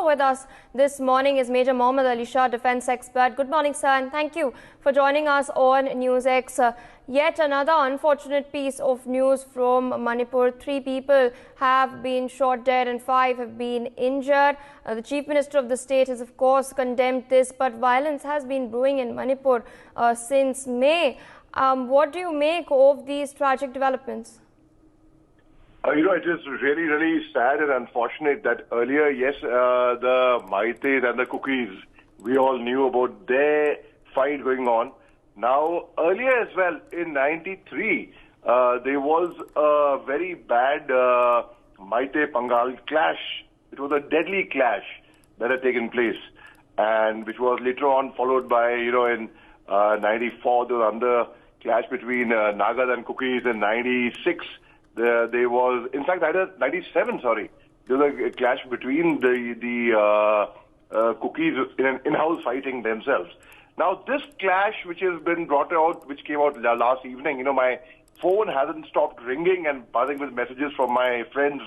with us this morning is Major Mohammed Ali Shah, defense expert. Good morning, sir, and thank you for joining us on NewsX. Yet another unfortunate piece of news from Manipur. 3 people have been shot dead and 5 have been injured. The Chief Minister of the state has, of course, condemned this, but violence has been brewing in Manipur since May. What do you make of these tragic developments? It is really, really sad and unfortunate that earlier, yes, the Maites and the Cookies, we all knew about their fight going on. Now, earlier as well, in '93, there was a very bad Maite-Pangal clash. It was a deadly clash that had taken place, and which was later on followed by, in '94, there was another clash between Nagas and Cookies. In '96, there was, in fact, '97, sorry, there was a clash between the Cookies in-house fighting themselves. Now, this clash, which has been brought out, which came out last evening, my phone hasn't stopped ringing and buzzing with messages from my friends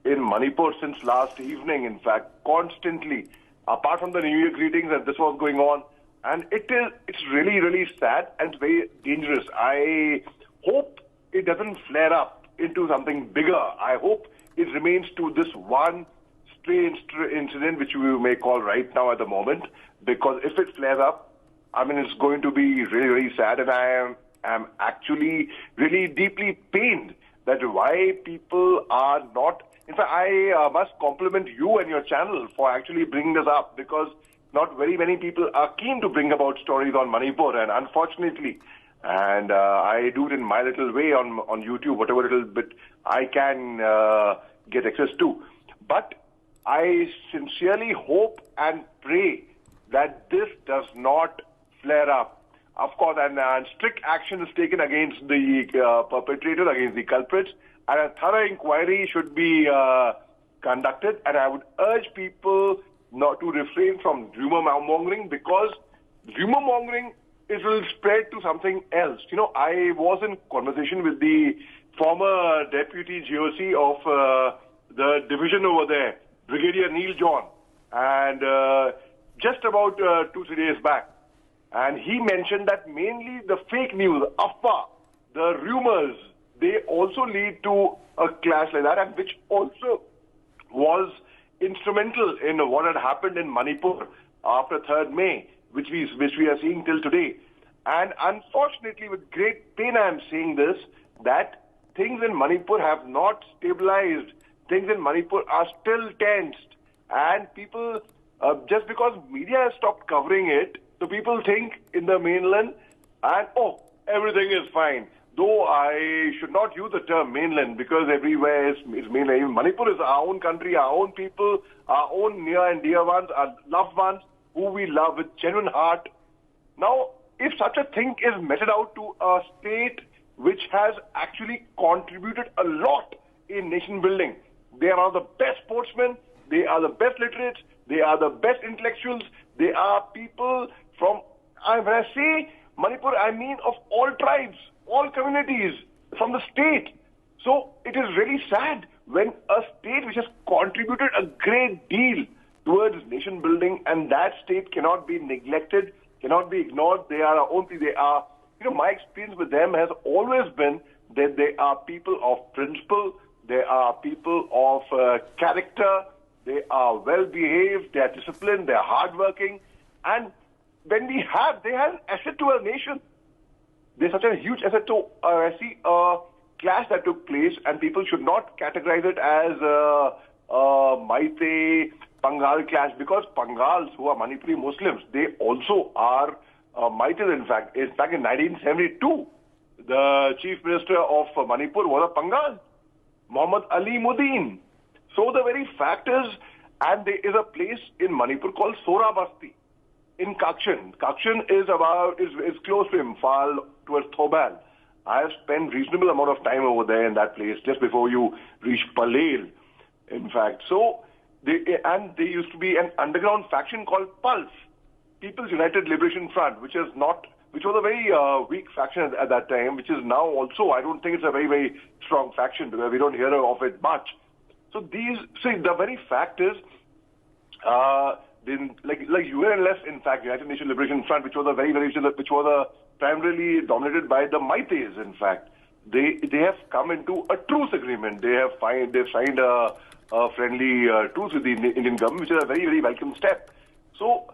in Manipur since last evening, in fact, constantly. Apart from the New Year greetings, that this was going on. And it's really, really sad and very dangerous. I hope it doesn't flare up into something bigger. I hope it remains to this one strange incident, which we may call right now at the moment, because if it flares up, it's going to be really, really sad, and I am actually really deeply pained that why people are not. In fact, I must compliment you and your channel for actually bringing this up, because not very many people are keen to bring about stories on Manipur, and unfortunately, and I do it in my little way on YouTube, whatever little bit I can get access to. But I sincerely hope and pray that this does not flare up. Of course, and strict action is taken against the perpetrators, against the culprits, and a thorough inquiry should be conducted. And I would urge people not to refrain from rumor mongering, because rumor mongering, it will spread to something else. I was in conversation with the former deputy GOC of the division over there, Brigadier Neil John, and just about 2-3 days back. And he mentioned that mainly the fake news, afwa, the rumors, they also lead to a clash like that, and which also was instrumental in what had happened in Manipur after 3rd May, which we are seeing till today. And unfortunately, with great pain I am saying this, that things in Manipur have not stabilized. Things in Manipur are still tensed. And people, just because media has stopped covering it, so people think in the mainland, and everything is fine. Though I should not use the term mainland, because everywhere is mainland. Even Manipur is our own country, our own people, our own near and dear ones, our loved ones, who we love with genuine heart. Now, if such a thing is meted out to a state which has actually contributed a lot in nation building, they are the best sportsmen, they are the best literates, they are the best intellectuals, they are people from, when I say Manipur, I mean of all tribes, all communities, from the state. So it is really sad when a state which has contributed a great deal towards nation building, and that state cannot be neglected, cannot be ignored. They are our own people. They are, my experience with them has always been that they are people of principle, they are people of character, they are well behaved, they are disciplined, they are hardworking, and when they have an asset to a nation. There's such a huge asset to I see a clash that took place, and people should not categorize it as a Maite-Pangal clash, because Pangals, who are Manipuri Muslims, they also are Maites, in fact. In fact, in 1972, the Chief Minister of Manipur was a Pangal, Mohommed Ali Muddin. So the very fact is, and there is a place in Manipur called Sora Basti in Kakshan. Kakshan is close to Imphal, towards Thoban. I have spent reasonable amount of time over there in that place, just before you reach Palel, in fact. So, there used to be an underground faction called PULSE, People's United Liberation Front, which was a very weak faction at that time, which is now also, I don't think it's a very, very strong faction, because we don't hear of it much. So the very fact is, like UNLF, in fact, United Nations Liberation Front, which was primarily dominated by the Maites, in fact, they have come into a truce agreement. They've signed a friendly truce with the Indian government, which is a very, very welcome step. So,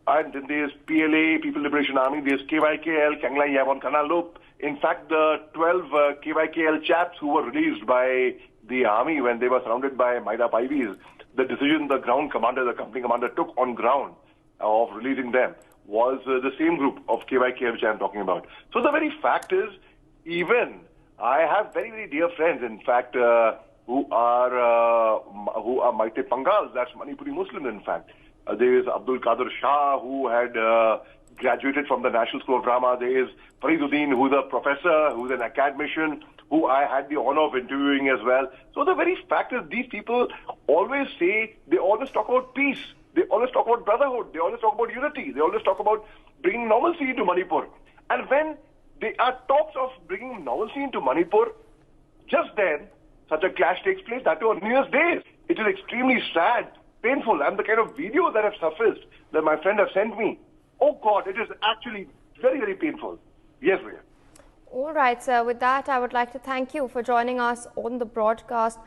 and then there's PLA, People Liberation Army, there's KYKL, Kanglai Yavon Kanalop. In fact, the 12 KYKL chaps who were released by the army when they were surrounded by Maida Paivis, the decision the ground commander, the company commander took on ground of releasing them was the same group of KYKL which I'm talking about. So the very fact is, even I have very, very dear friends, in fact, who are Maite Pangals, that's Manipuri Muslims, in fact. There is Abdul Qadir Shah, who had graduated from the National School of Drama. There is Fariduddin, who's a professor, who's an academician, who I had the honor of interviewing as well. So the very fact is, these people always talk about peace. They always talk about brotherhood. They always talk about unity. They always talk about bringing normalcy into Manipur. And when there are talks of bringing normalcy into Manipur, just then, such a clash takes place, that too on New Year's Day. It is extremely sad, painful, and the kind of videos that have surfaced that my friend have sent me, oh God, it is actually very, very painful. Yes, Ria. All right, sir. With that, I would like to thank you for joining us on the broadcast.